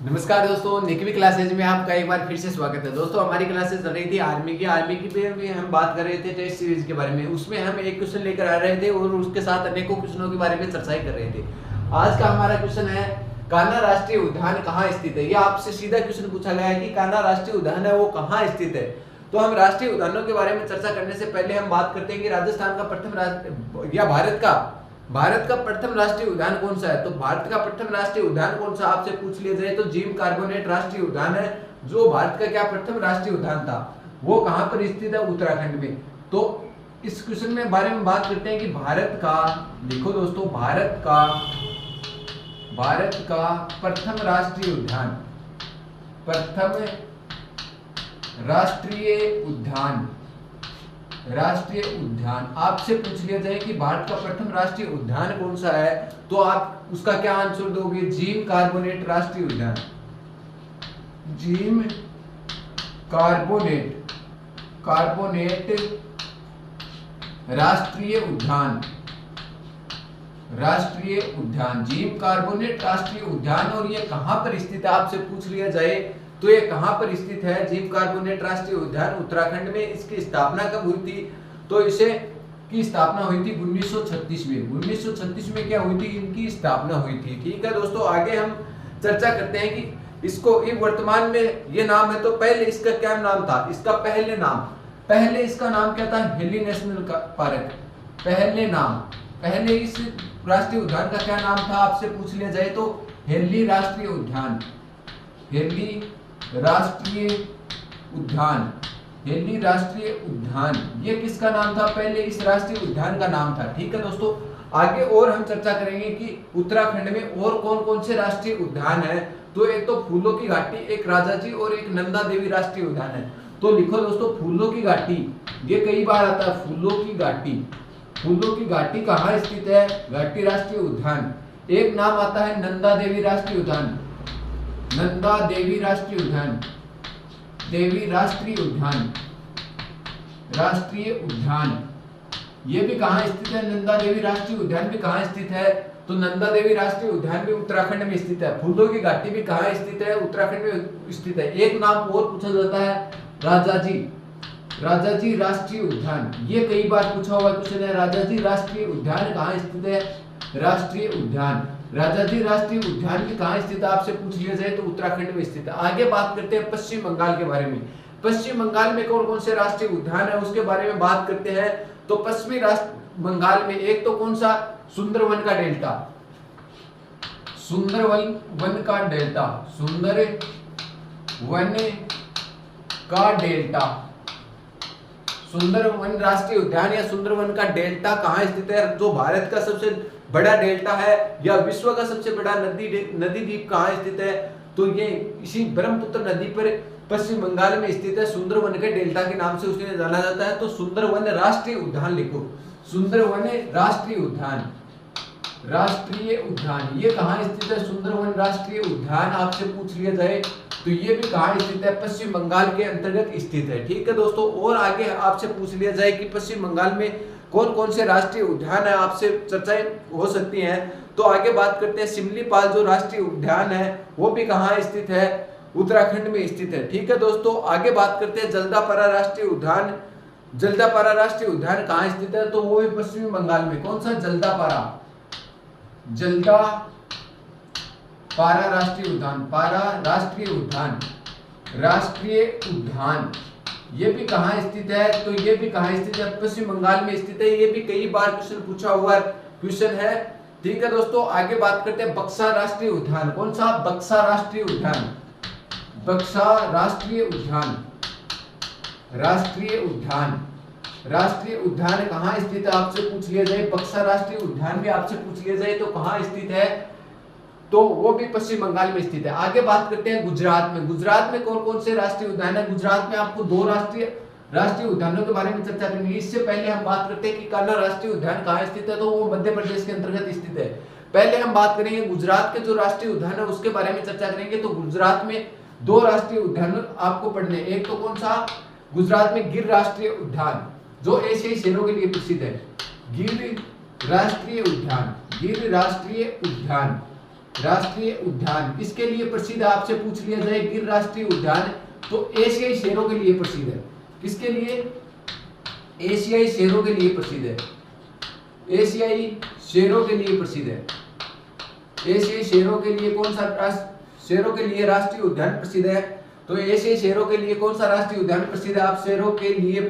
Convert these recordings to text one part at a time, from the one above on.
नमस्कार दोस्तों, निकवी क्लासेज में आपका एक बार फिर से स्वागत है। दोस्तों हमारी क्लासेस चल रही थी आर्मी की पे भी हम बात कर रहे थे टेस्ट सीरीज के बारे में। उसमें हम एक क्वेश्चन लेकर आ रहे थे और उसके साथ अनेकों क्वेश्चनों के बारे में चर्चाएं कर रहे थे। आज का हमारा क्वेश्चन है कान्हा राष्ट्रीय उद्यान कहाँ स्थित है। यह आपसे सीधा क्वेश्चन पूछा गया है कि कान्हा राष्ट्रीय उद्यान है वो कहाँ स्थित है। तो हम राष्ट्रीय उद्यानों के बारे में चर्चा करने से पहले हम बात करते हैं कि राजस्थान का प्रथम या भारत का प्रथम राष्ट्रीय उद्यान कौन सा है। तो भारत का प्रथम राष्ट्रीय उद्यान कौन सा आपसे पूछ लिया जाए तो जिम कार्बोनेट राष्ट्रीय उद्यान है, जो भारत का क्या प्रथम राष्ट्रीय उद्यान था। वो कहां पर स्थित है? उत्तराखंड में। तो इस क्वेश्चन में बारे में बात करते हैं कि भारत का, देखो दोस्तों, भारत का प्रथम राष्ट्रीय उद्यान, प्रथम राष्ट्रीय उद्यान आपसे पूछ लिया जाए कि भारत का प्रथम राष्ट्रीय उद्यान कौन सा है, तो आप उसका क्या आंसर दोगे? जिम कार्बोनेट राष्ट्रीय उद्यान। जिम कार्बोनेट राष्ट्रीय उद्यान जिम कार्बोनेट राष्ट्रीय उद्यान। और ये कहां पर स्थित है आपसे पूछ लिया जाए तो ये कहां पर स्थित है? जिम कार्बोनेट राष्ट्रीय उद्यान उत्तराखंड में। इसकी स्थापना कब हुई थी? तो इसे की स्थापना हुई थी 1936 में। 1936 में क्या हुई थी? इनकी स्थापना हुई थी। ठीक है दोस्तों, आगे हम चर्चा करते हैं कि इसको वर्तमान में ये नाम है, तो पहले इसका क्या नाम था? इसका पहले इसका नाम क्या था? Heli national park. पहले इस राष्ट्रीय उद्यान का क्या नाम था आपसे पूछ लिया जाए तो हेली राष्ट्रीय उद्यान। हेली राष्ट्रीय उद्यान ये किसका नाम था? पहले इस राष्ट्रीय उद्यान का नाम था। ठीक है दोस्तों, आगे और हम चर्चा करेंगे कि उत्तराखंड में और कौन कौन से राष्ट्रीय उद्यान है। तो एक तो फूलों की घाटी, एक राजाजी और एक नंदा देवी राष्ट्रीय उद्यान है। तो लिखो दोस्तों, फूलों की घाटी, ये कई बार आता है। फूलों की घाटी कहाँ स्थित है? घाटी राष्ट्रीय उद्यान। एक नाम आता है नंदा देवी राष्ट्रीय उद्यान। राष्ट्रीय उद्यान ये भी कहाँ स्थित है? नंदा देवी राष्ट्रीय उद्यान भी कहाँ स्थित है? तो नंदा देवी राष्ट्रीय उद्यान भी उत्तराखंड में स्थित है। फूलों की घाटी भी कहाँ स्थित है? उत्तराखंड में स्थित है। एक नाम और पूछा जाता है राजाजी राष्ट्रीय उद्यान। ये कई बार पूछा हुआ क्वेश्चन है। राजाजी राष्ट्रीय उद्यान कहाँ स्थित है? राजाजी राष्ट्रीय उद्यान भी कहाँ स्थित है आपसे पूछ लिया जाए तो उत्तराखंड में स्थित है। आगे बात करते हैं पश्चिम बंगाल के बारे में। पश्चिम बंगाल में कौन कौन से राष्ट्रीय उद्यान है उसके बारे में बात करते हैं। तो पश्चिमी बंगाल में एक तो कौन सा? सुंदरवन का डेल्टा। सुंदरवन राष्ट्रीय उद्यान या सुंदरवन का डेल्टा कहाँ स्थित है? जो भारत का सबसे बड़ा डेल्टा है या विश्व का सबसे बड़ा नदी द्वीप कहाँ स्थित है? तो ये इसी ब्रह्मपुत्र नदी पर पश्चिम बंगाल में स्थित है। सुंदरवन के डेल्टा के नाम से उसे जाना जाता है। तो सुंदरवन राष्ट्रीय उद्यान लिखो। सुंदरवन राष्ट्रीय उद्यान ये कहाँ स्थित है? सुंदरवन राष्ट्रीय उद्यान आपसे पूछ लिया जाए तो ये भी कहाँ स्थित है? पश्चिम बंगाल के अंतर्गत स्थित है। ठीक है दोस्तों, और आगे आपसे पूछ लिया जाए कि पश्चिम बंगाल में कौन कौन से राष्ट्रीय उद्यान है, आपसे चर्चाएं हो सकती हैं। तो आगे बात करते हैं सिमलीपाल जो राष्ट्रीय उद्यान है वो भी कहाँ स्थित है? उत्तराखंड में स्थित है। ठीक है दोस्तों, आगे बात करते हैं जल्दापारा राष्ट्रीय उद्यान। जल्दापारा राष्ट्रीय उद्यान कहाँ स्थित है? तो वो भी पश्चिमी बंगाल में। कौन सा? जल्दापारा राष्ट्रीय उद्यान ये भी कहाँ स्थित है? तो ये भी कहाँ स्थित है? पश्चिम बंगाल में स्थित है। ये भी कई बार क्वेश्चन पूछा हुआ क्वेश्चन है। ठीक है दोस्तों, आगे बात करते हैं बक्सा राष्ट्रीय उद्यान। कौन सा? बक्सा राष्ट्रीय उद्यान कहाँ स्थित है आपसे पूछ लिया जाए। बक्सा राष्ट्रीय उद्यान भी आपसे पूछ लिया जाए तो कहाँ स्थित है? तो वो भी पश्चिम बंगाल में स्थित है। आगे बात करते हैं गुजरात में कौन कौन से राष्ट्रीय उद्यान है। गुजरात में आपको दो राष्ट्रीय उद्यानों के बारे में चर्चा करनी है। इससे पहले हम बात करते हैं कि कान्हा राष्ट्रीय उद्यान कहाँ स्थित है। तो वो मध्य प्रदेश के अंतर्गत स्थित है। पहले हम बात करेंगे गुजरात के जो राष्ट्रीय उद्यान है उसके बारे में चर्चा करेंगे। तो गुजरात में दो राष्ट्रीय उद्यान आपको पढ़ने। एक तो कौन सा? गुजरात में गिर राष्ट्रीय उद्यान जो एशियाई शेरों के लिए प्रसिद्ध है। गिर राष्ट्रीय उद्यान राष्ट्रीय उद्यान किसके लिए प्रसिद्ध है? आपसे पूछ लिया जाए गिर राष्ट्रीय उद्यान तो एशियाई शेरों के लिए प्रसिद्ध है। किसके लिए? एशियाई शेरों के लिए प्रसिद्ध है। एशियाई शेरों के लिए प्रसिद्ध है। एशियाई शेरों के लिए कौन सा शेरों के लिए राष्ट्रीय उद्यान प्रसिद्ध है? तो एशियाई शेरों के लिए कौन सा राष्ट्रीय उद्यान प्रसिद्ध है? आप शेरों के लिए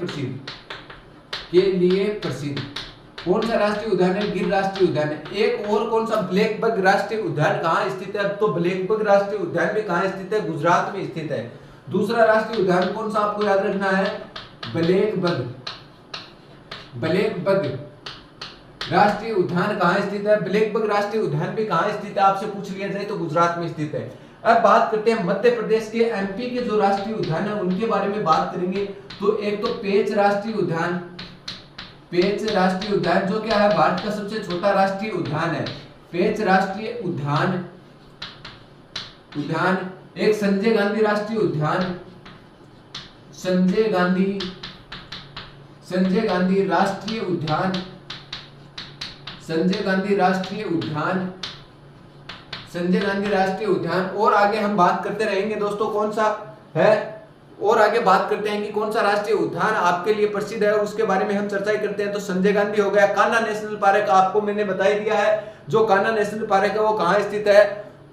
प्रसिद्ध कौन सा राष्ट्रीय उद्यान है? गिर राष्ट्रीय उद्यान है। एक और कौन सा? ब्लैकबक राष्ट्रीय उद्यान कहाँ स्थित है? तो ब्लैकबक राष्ट्रीय उद्यान भी कहाँ स्थित है? गुजरात में स्थित है। दूसरा राष्ट्रीय उद्यान कौन सा आपको याद रखना है? ब्लैकबक राष्ट्रीय उद्यान कहाँ स्थित है? ब्लैकबक राष्ट्रीय उद्यान भी कहाँ स्थित है? आपसे पूछ लिया जाए तो गुजरात में स्थित है। अब बात करते हैं मध्य प्रदेश के, एमपी के जो राष्ट्रीय उद्यान है उनके बारे में बात करेंगे। तो एक तो पेंच राष्ट्रीय उद्यान, पेंच राष्ट्रीय उद्यान जो क्या है? भारत का सबसे छोटा राष्ट्रीय उद्यान है। पेंच राष्ट्रीय उद्यान। एक संजय गांधी राष्ट्रीय उद्यान, संजय गांधी राष्ट्रीय उद्यान, संजय गांधी राष्ट्रीय उद्यान। और आगे हम बात करते रहेंगे दोस्तों कौन सा है, और आगे बात करते हैं कि कौन सा राष्ट्रीय उद्यान आपके लिए प्रसिद्ध है, उसके बारे में हम चर्चा करते हैं। तो संजय गांधी हो गया। कान्हा नेशनल पार्क आपको मैंने बता ही दिया है। जो कान्हा नेशनल पार्क है वो कहाँ स्थित है?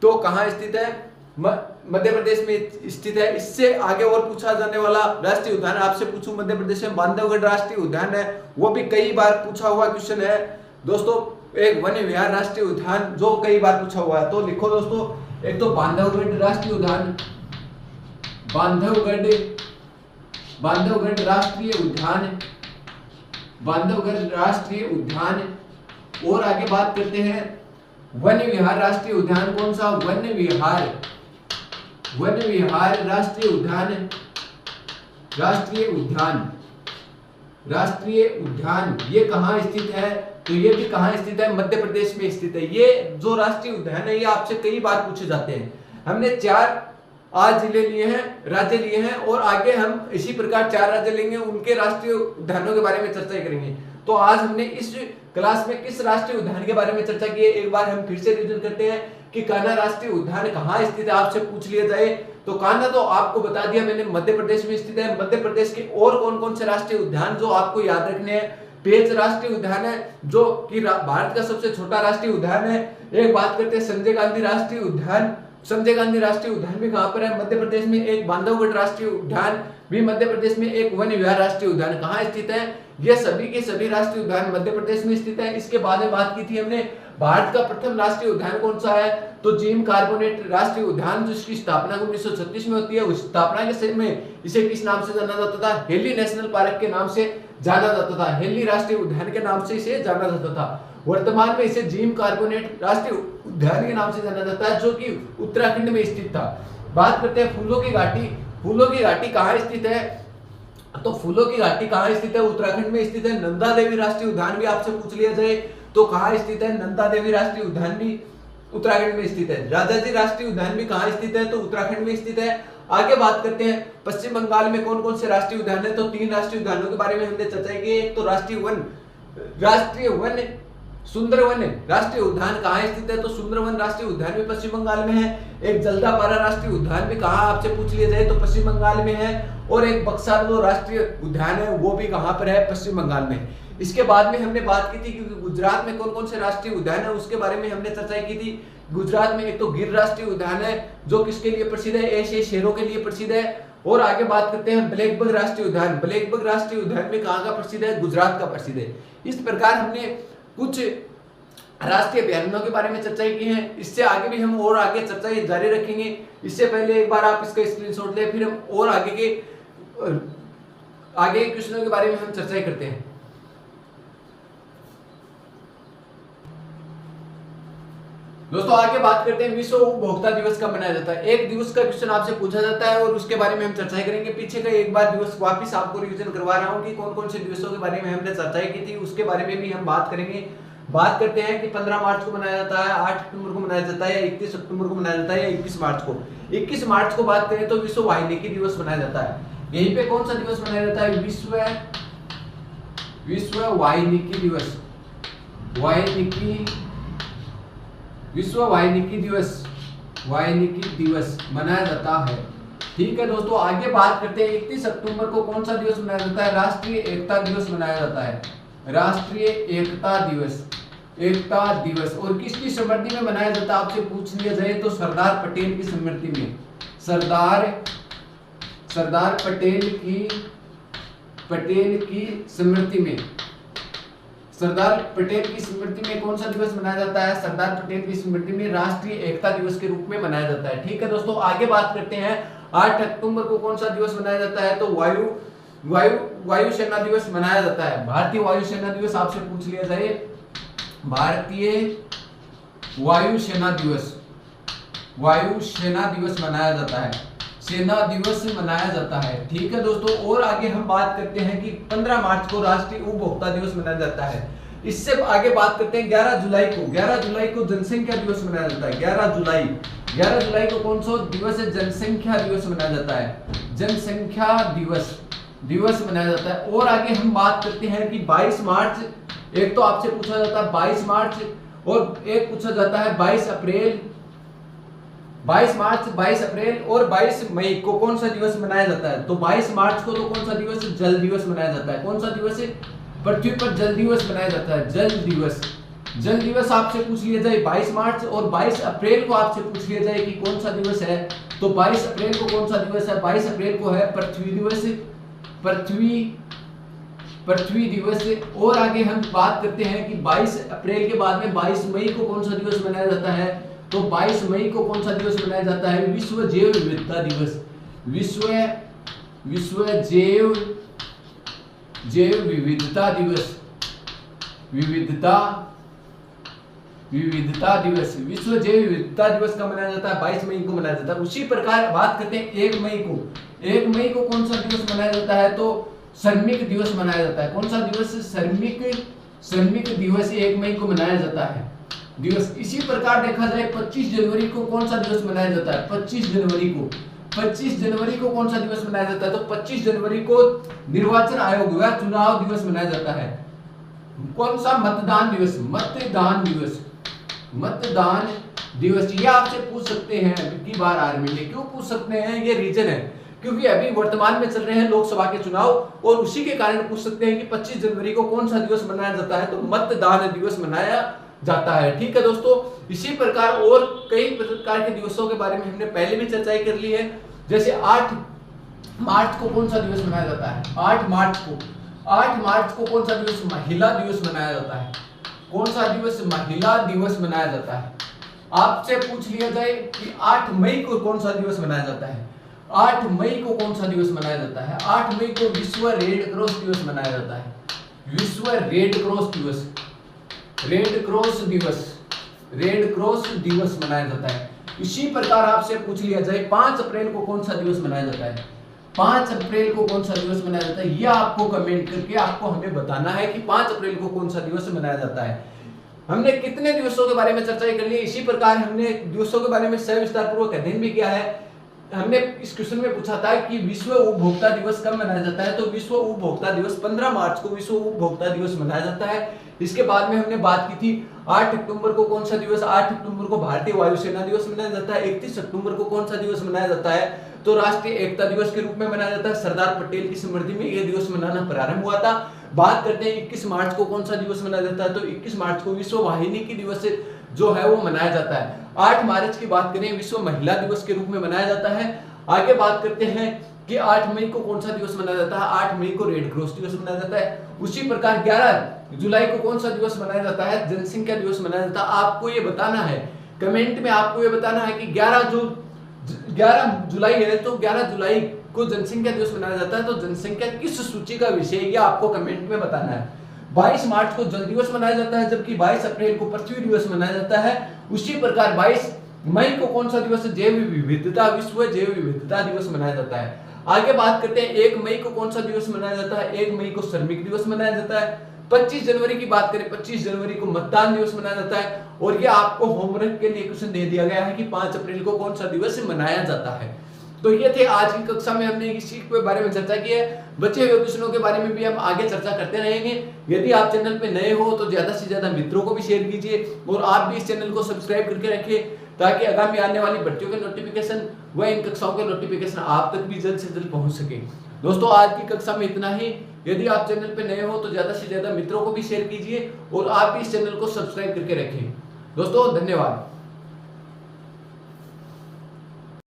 तो कहाँ स्थित है? मध्य प्रदेश में स्थित है। इससे आगे और पूछा जाने वाला राष्ट्रीय उद्यान आपसे पूछूं, मध्य प्रदेश में बांधवगढ़ राष्ट्रीय उद्यान है, वो भी कई बार पूछा हुआ क्वेश्चन है दोस्तों। एक वन्य विहार राष्ट्रीय उद्यान जो कई बार पूछा हुआ है। तो लिखो दोस्तों, एक तो बांधवगढ़ राष्ट्रीय उद्यान, बांधवगढ़ राष्ट्रीय उद्यान। और आगे बात करते हैं वन्य विहार राष्ट्रीय उद्यान। कौन सा? वन्य विहार राष्ट्रीय उद्यान ये कहाँ स्थित है? तो ये भी कहाँ स्थित है? मध्य प्रदेश में स्थित है। ये जो राष्ट्रीय उद्यान है ये आपसे कई बार पूछे जाते हैं। हमने 4 आज जिले लिए हैं, राज्य लिए हैं, और आगे हम इसी प्रकार 4 राज्य लेंगे, उनके राष्ट्रीय उद्यानों के बारे में चर्चा करेंगे। तो आज हमने इस क्लास में किस राष्ट्रीय उद्यान के बारे में चर्चा की है, एक बार हम फिर से रिविजन करते हैं कि कान्हा राष्ट्रीय उद्यान कहाँ स्थित है। आपसे पूछ लिया जाए तो कान्हा तो आपको बता दिया मैंने, मध्य प्रदेश में स्थित है। मध्य प्रदेश के और कौन कौन से राष्ट्रीय उद्यान जो आपको याद रखने हैं? पेंच राष्ट्रीय उद्यान है जो कि भारत का सबसे छोटा राष्ट्रीय उद्यान है। एक बात करते हैं संजय गांधी राष्ट्रीय उद्यान। संजय गांधी राष्ट्रीय उद्यान भी कहां पर है? मध्य प्रदेश में। एक बांधवगढ़ राष्ट्रीय उद्यान भी मध्य प्रदेश में। एक वन्य विहार राष्ट्रीय उद्यान कहां स्थित है? ये सभी के सभी राष्ट्रीय उद्यान मध्य प्रदेश में स्थित है। इसके बाद में बात की थी हमने भारत का प्रथम राष्ट्रीय उद्यान कौन सा है? तो जिम कार्बोनेट राष्ट्रीय उद्यान, जिसकी स्थापना 1936 में होती है। उस स्थापना के समय में इसे किस नाम से जाना जाता था? हेली नेशनल पार्क के नाम से जाना जाता था। हेली राष्ट्रीय उद्यान के नाम से इसे जाना जाता था। वर्तमान में इसे जिम कार्बोनेट राष्ट्रीय उद्यान के नाम से जाना जाता है, जो कि उत्तराखंड में स्थित था। बात करते हैं फूलों की घाटी। फूलों की घाटी कहाँ स्थित है? तो फूलों की घाटी कहाँ स्थित है? उत्तराखंड में स्थित है। नंदा देवी राष्ट्रीय उद्यान भी आपसे पूछ लिया जाए तो कहाँ स्थित है? नंदा देवी राष्ट्रीय उद्यान भी उत्तराखंड में स्थित है। राजाजी राष्ट्रीय उद्यान भी कहाँ स्थित है? तो उत्तराखंड में स्थित है। आगे बात करते हैं पश्चिम बंगाल में कौन कौन से राष्ट्रीय उद्यान है। तो 3 राष्ट्रीय उद्यानों के बारे में हमने चर्चा की। एक तो राष्ट्रीय वन सुंदरवन राष्ट्रीय उद्यान कहाँ स्थित है? तो सुंदरवन राष्ट्रीय उद्यान भी पश्चिम बंगाल में है। एक जल्दापारा राष्ट्रीय उद्यान भी कहाँ आपसे पूछ लिया जाए तो पश्चिम बंगाल में है। और एक बक्सर जो राष्ट्रीय उद्यान है वो भी कहाँ पर है? पश्चिम बंगाल में। इसके बाद में हमने बात की थी कि गुजरात में कौन कौन से राष्ट्रीय उद्यान है, उसके बारे में हमने चर्चा की थी। गुजरात में एक तो गिर राष्ट्रीय उद्यान है जो किसके लिए प्रसिद्ध है? एशियाई शेरों के लिए प्रसिद्ध है। और आगे बात करते हैं ब्लैकबक राष्ट्रीय उद्यान। ब्लैकबक राष्ट्रीय उद्यान में कहाँ का प्रसिद्ध है? गुजरात का प्रसिद्ध है। इस प्रकार हमने कुछ राष्ट्रीय अभयारण्यों के बारे में चर्चा की है। इससे आगे भी हम और आगे चर्चा जारी रखेंगे। इससे पहले एक बार आप इसका स्क्रीनशॉट लें, फिर हम और आगे क्वेश्चनों के बारे में हम चर्चा करते हैं। दोस्तों आगे बात करते हैं विश्व उपभोक्ता दिवस कब मनाया जाता है। एक दिवस का क्वेश्चन आपसे पूछा जाता है और उसके बारे में हम चर्चा करेंगे। पीछे का एक बार दिवस वापस आपको रिवीजन करवा रहा हूँ कि कौन कौन से दिवसों के बारे में हमने चर्चा की थी, उसके बारे में भी हम बात करेंगे। बात करते हैं कि 15 मार्च को मनाया जाता है, 8 अक्टूबर को मनाया जाता है, या 31 अक्टूबर को मनाया जाता है, या 21 मार्च को। 21 मार्च को बात करें तो विश्व वाहिनिकी दिवस मनाया जाता है। यहीं पे कौन सा दिवस मनाया जाता है? विश्व वाहिनिकी दिवस। वाहिनिकी विश्व वाल्मीकि दिवस, वाल्मीकि दिवस मनाया जाता है। ठीक है दोस्तों, आगे बात करते हैं 31 अक्टूबर को कौन सा दिवस मनाया जाता है? राष्ट्रीय एकता दिवस मनाया जाता है। राष्ट्रीय एकता दिवस, एकता दिवस। और किसकी स्मृति में मनाया जाता है आपसे पूछ लिया जाए तो सरदार पटेल की स्मृति में, सरदार पटेल की स्मृति में, सरदार पटेल की स्मृति में कौन सा दिवस मनाया जाता है? सरदार पटेल की स्मृति में राष्ट्रीय एकता दिवस के रूप में मनाया जाता है। ठीक है दोस्तों, आगे बात करते हैं 8 अक्टूबर को कौन सा दिवस मनाया जाता है? तो वायु सेना दिवस मनाया जाता है। भारतीय वायु सेना दिवस आपसे पूछ लिया जाए, भारतीय वायु सेना दिवस, वायु सेना दिवस मनाया जाता है, सेना दिवस मनाया जाता है। ठीक है दोस्तों, और आगे हम बात करते हैं कि 15 मार्च को राष्ट्रीय उपभोक्ता दिवस मनाया जाता है। इससे आगे बात करते हैं 11 जुलाई को जनसंख्या दिवस मनाया जाता है। 11 जुलाई को कौन सा दिवस है? जनसंख्या दिवस मनाया जाता है, जनसंख्या दिवस मनाया जाता है। और आगे हम बात करते हैं कि 22 मार्च, एक तो आपसे पूछा जाता है 22 मार्च और एक पूछा जाता है 22 अप्रैल। 22 मार्च, 22 अप्रैल और 22 मई को कौन सा दिवस मनाया जाता है? तो 22 मार्च को तो कौन सा दिवस? जल दिवस मनाया जाता है। कौन सा दिवस है? पृथ्वी पर जल दिवस मनाया जाता है, जल दिवस। जल दिवस आपसे पूछ लिया जाए 22 मार्च और 22 अप्रैल को आपसे पूछ लिया जाए कि कौन सा दिवस है, तो 22 अप्रैल को कौन सा दिवस है? 22 अप्रैल को है पृथ्वी दिवस, पृथ्वी दिवस। और आगे हम बात करते हैं कि 22 अप्रैल के बाद में 22 मई को कौन सा दिवस मनाया जाता है? तो 22 मई को कौन सा दिवस मनाया जाता है? विश्व जैव विविधता दिवस, विश्व जैव विविधता दिवस, विविधता दिवस, विश्व जैव विविधता दिवस का मनाया जाता है 22 मई को मनाया जाता है। उसी प्रकार बात करते हैं 1 मई को, 1 मई को कौन सा दिवस मनाया जाता है? तो श्रमिक दिवस मनाया जाता है। कौन सा दिवस? श्रमिक दिवस 1 मई को मनाया जाता है दिवस। इसी प्रकार देखा जाए 25 जनवरी को कौन सा दिवस मनाया जाता है? 25 जनवरी को कौन सा दिवस मनाया जाता है? तो 25 जनवरी को निर्वाचन आयोग या चुनाव दिवस मनाया जाता है। कौन सा? मतदान दिवस, मतदान दिवस। ये आपसे पूछ सकते हैं की बार आर्मी में। क्यों पूछ सकते हैं? ये रीजन है क्योंकि अभी वर्तमान में चल रहे हैं लोकसभा के चुनाव और उसी के कारण पूछ सकते हैं कि 25 जनवरी को कौन सा दिवस मनाया जाता है? तो मतदान दिवस मनाया जाता है। ठीक है दोस्तों, इसी प्रकार और कई प्रकार के दिवसों के बारे में हमने पहले भी चर्चा कर ली है। जैसे 8 मार्च को कौन सा दिवस मनाया जाता है? 8 मार्च को कौन सा दिवस? महिला दिवस मनाया जाता है। कौन सा दिवस? महिला दिवस मनाया जाता है। आपसे पूछ लिया जाए कि 8 मई को कौन सा दिवस मनाया जाता है? 8 मई को कौन सा दिवस मनाया जाता है? 8 मई को विश्व रेड क्रॉस दिवस मनाया जाता है, विश्व रेड क्रॉस दिवस, रेड क्रॉस दिवस मनाया जाता है। इसी प्रकार आपसे पूछ लिया जाए 5 अप्रैल को कौन सा दिवस मनाया जाता है? 5 अप्रैल को कौन सा दिवस मनाया जाता है? यह आपको कमेंट करके आपको हमें बताना है कि 5 अप्रैल को कौन सा दिवस मनाया जाता है। हमने कितने दिवसों के बारे में चर्चा कर ली। इसी प्रकार हमने दिवसों के बारे में सविस्तार पूर्वक अध्ययन भी किया है। हमने इस क्वेश्चन में पूछा था कि विश्व उपभोक्ता दिवस कब मनाया जाता है? तो विश्व उपभोक्ता दिवस 15 मार्च को विश्व उपभोक्ता दिवस मनाया जाता है। इसके बाद में हमने बात की थी 8 अक्टूबर को कौन सा दिवस? 8 अक्टूबर को भारतीय वायुसेना दिवस मनाया जाता है। 31 अक्टूबर को कौन सा दिवस मनाया जाता है? तो राष्ट्रीय एकता दिवस के रूप में मनाया जाता है। सरदार पटेल की स्मृति में यह दिवस मनाना प्रारंभ हुआ था। बात करते हैं 21 मार्च को कौन सा दिवस मनाया जाता है? तो 21 मार्च को विश्व वाल्मीकि दिवस जो है वो मनाया जाता है। 8 मार्च की बात करें विश्व महिला दिवस के रूप में मनाया जाता है। आगे बात करते हैं कि 8 मई को कौन सा दिवस मनाया जाता है? 8 मई को रेड क्रॉस दिवस मनाया जाता है। उसी प्रकार 11 जुलाई को कौन सा दिवस मनाया जाता है? जनसंख्या दिवस मनाया जाता है। आपको ये बताना है, कमेंट में आपको ये बताना है कि 11 जुलाई है तो 11 जुलाई को जनसंख्या दिवस मनाया जाता है। तो जनसंख्या किस सूची का विषय है ये आपको कमेंट में बताना है। 22 मार्च को जल दिवस मनाया जाता है, जबकि 22 अप्रैल को पृथ्वी दिवस मनाया जाता है। उसी प्रकार 22 मई को कौन सा दिवस? जैव विविधता, विश्व जैव विविधता दिवस मनाया जाता है। आगे बात करते हैं 1 मई को कौन सा दिवस मनाया जाता है? 1 मई को श्रमिक दिवस मनाया जाता है। 25 जनवरी की बात करें, 25 जनवरी को मतदान दिवस मनाया जाता है। और ये आपको होमवर्क के लिए क्वेश्चन दे दिया गया है कि 5 अप्रैल को कौन सा दिवस मनाया जाता है। तो ये थे आज की कक्षा में, हमने इसी के बारे में चर्चा की है। बचे हुए क्वेश्चनों के बारे में भी हम आगे चर्चा करते रहेंगे। यदि आप चैनल पे नए हो तो ज्यादा से ज्यादा मित्रों को भी शेयर कीजिए और आप भी इस चैनल को सब्सक्राइब करके रखें, ताकि आगामी आने वाली भर्तियों के नोटिफिकेशन व इन कक्षाओं के नोटिफिकेशन आप तक भी जल्द से जल्द पहुंच सके। दोस्तों आज की कक्षा में इतना ही। यदि आप चैनल पे नए हो तो ज्यादा से ज्यादा मित्रों को भी शेयर कीजिए और आप भी इस चैनल को सब्सक्राइब करके रखें। दोस्तों धन्यवाद।